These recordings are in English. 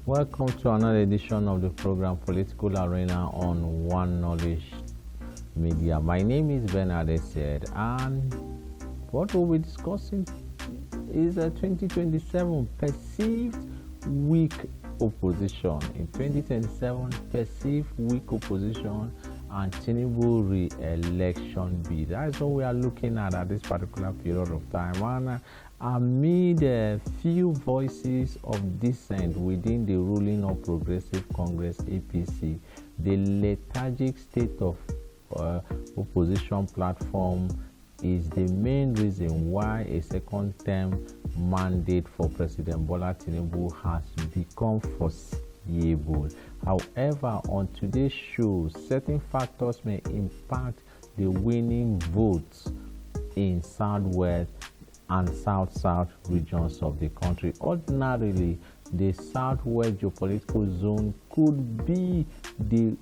Welcome to another edition of the program Political Arena on One Knowledge Media. My name is Bernard Essed, and what we'll be discussing is a 2027 perceived weak opposition. In 2027, perceived weak opposition and Tinubu re-election bid. That's what we are looking at this particular period of time. And amid a few voices of dissent within the ruling of Progressive Congress APC, the lethargic state of opposition platform is the main reason why a second term mandate for President Bola Tinubu has become foreseeable. However, on today's show, certain factors may impact the winning votes in Southwest and South-South regions of the country. Ordinarily, the Southwest geopolitical zone could be the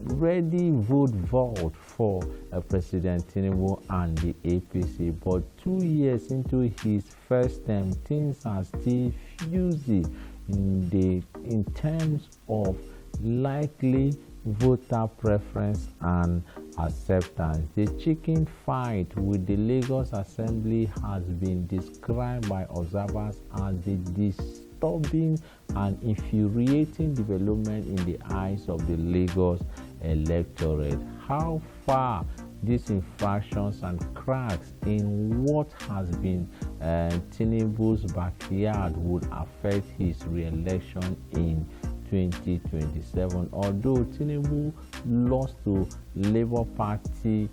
ready vote vault for President Tinubu and the APC, but 2 years into his first term, things are still fuzzy in terms of likely voter preference and acceptance. The chicken fight with the Lagos Assembly has been described by observers as the disturbing and infuriating development in the eyes of the Lagos electorate. How far these infractions and cracks in what has been Tinubu's backyard would affect his re-election in 2027. Although Tinubu lost to Labour Party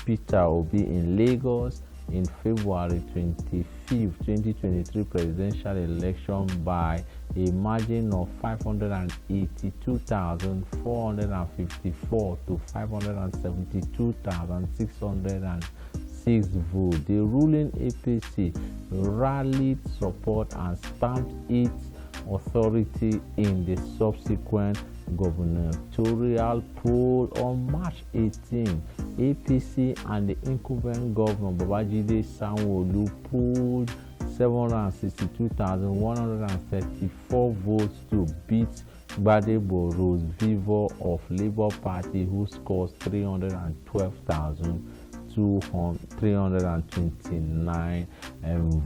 Peter Obi in Lagos in February 25th, 2023 presidential election by a margin of 582,454 to 572,606 votes. The ruling APC rallied support and stamped its authority in the subsequent gubernatorial poll on March 18. APC and the incumbent governor Babajide Sanwo-Olu polled 762,134 votes to beat Gbadebo Rose Vivo of Labour Party, who scores 312,329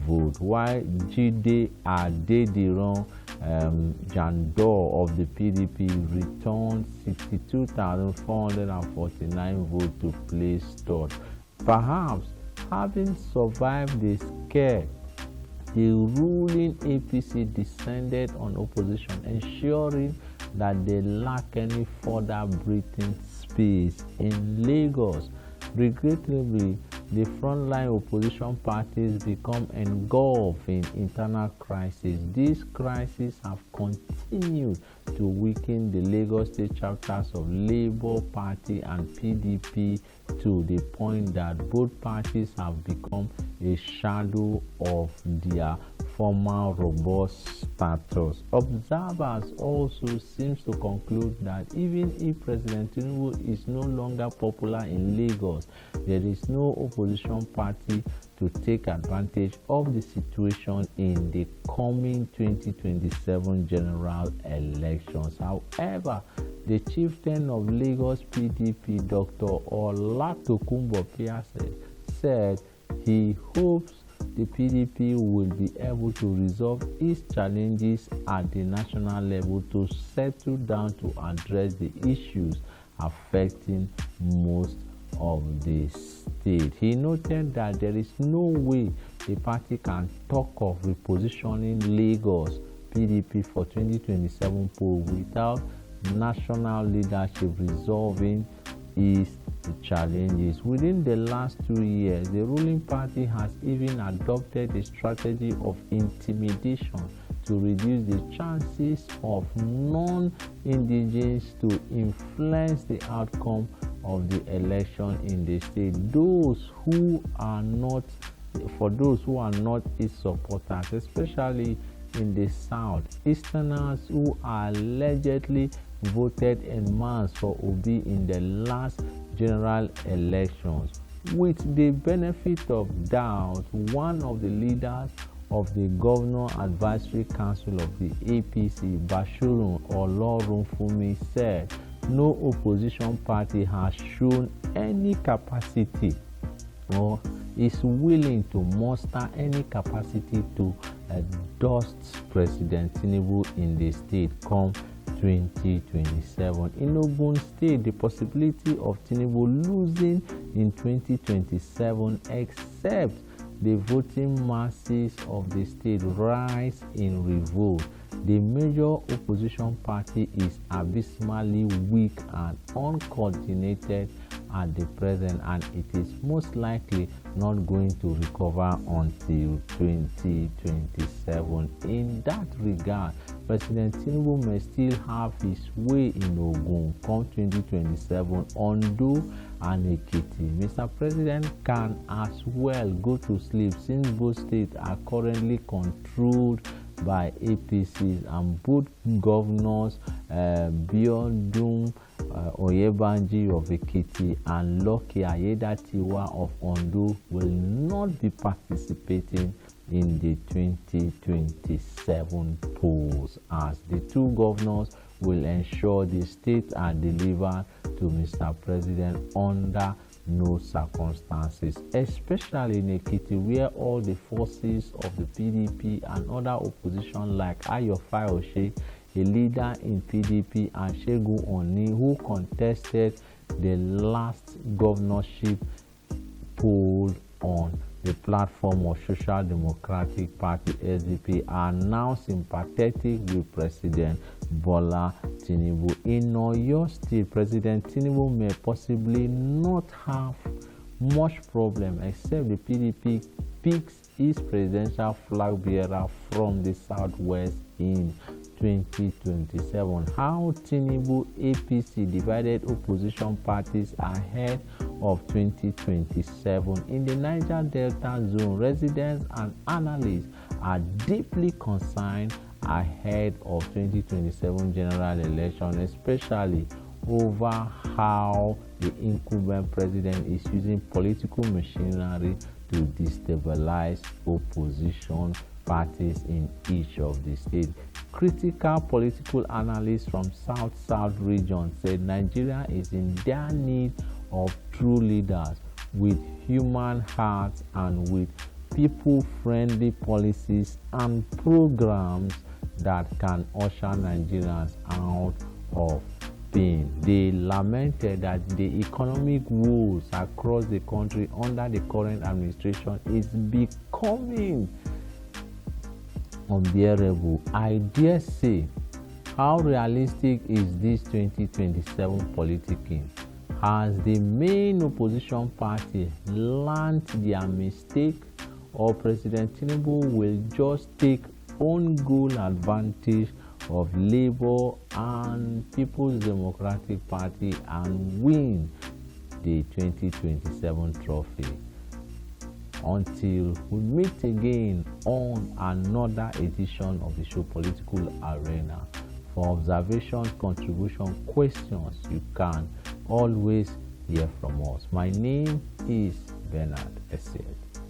votes, while Jide Adediran Jandor of the PDP returned 62,449 votes to place third. Perhaps having survived the scare, the ruling APC descended on opposition, ensuring that they lack any further breathing space in Lagos. Regrettably, the frontline opposition parties become engulfed in internal crisis. These crises have continued to weaken the Lagos state chapters of Labour Party and PDP to the point that both parties have become a shadow of their former robust status. Observers also seem to conclude that even if President Tinubu is no longer popular in Lagos, there is no opposition party to take advantage of the situation in the coming 2027 general elections. However, the chieftain of Lagos PDP, Dr. Olatokunbo Piase, said he hopes the PDP will be able to resolve its challenges at the national level to settle down to address the issues affecting most of the state. He noted that there is no way the party can talk of repositioning Lagos PDP for 2027 poll without national leadership resolving its challenges. Within the last 2 years, the ruling party has even adopted a strategy of intimidation to reduce the chances of non-indigenes to influence the outcome of the election in the state. For those who are not its supporters, especially in the South, Easterners who allegedly voted en masse for Obi in the last general elections. With the benefit of doubt, one of the leaders of the Governor Advisory Council of the APC, Bashirun Olorunfunmi, said no opposition party has shown any capacity or is willing to muster any capacity to dust President Tinubu in the state come 2027. In Ogun State, the possibility of Tinubu losing in 2027, except the voting masses of the state rise in revolt. The major opposition party is abysmally weak and uncoordinated at the present, and it is most likely not going to recover until 2027. In that regard, President Tinubu may still have his way in Ogun come 2027, Ondo and Ekiti. Mr. President can as well go to sleep since both states are currently controlled by APCs, and both governors Biodun Oyebanji of Ekiti and Lucky Ayedatiwa of Ondo will not be participating in the 2027 polls, as the two governors will ensure the states are delivered to Mr. President under no circumstances, especially in Ekiti, where all the forces of the PDP and other opposition like Ayo Fayose, a leader in PDP, and Shegun Oni, who contested the last governorship poll on the platform of Social Democratic Party SDP, are now sympathetic with President Bola Tinubu. In Oyo State, President Tinubu may possibly not have much problem, except the PDP picks its presidential flag bearer from the southwest in 2027. How Tinubu APC divided opposition parties ahead of 2027. In the Niger Delta zone, residents and analysts are deeply concerned ahead of 2027 general election, especially over how the incumbent president is using political machinery to destabilize opposition parties in each of the states. Critical political analysts from South region said Nigeria is in dire need of true leaders with human hearts and with people-friendly policies and programs that can usher Nigerians out of pain. They lamented that the economic woes across the country under the current administration is becoming unbearable. I dare say, how realistic is this 2027 politicking? Has the main opposition party learned their mistake, or President Tinubu will just take own goal advantage of Labour and People's Democratic Party and win the 2027 trophy? Until we meet again on another edition of the show Political Arena. For observations, contribution, questions, you can always hear from us. My name is Bernard Essel.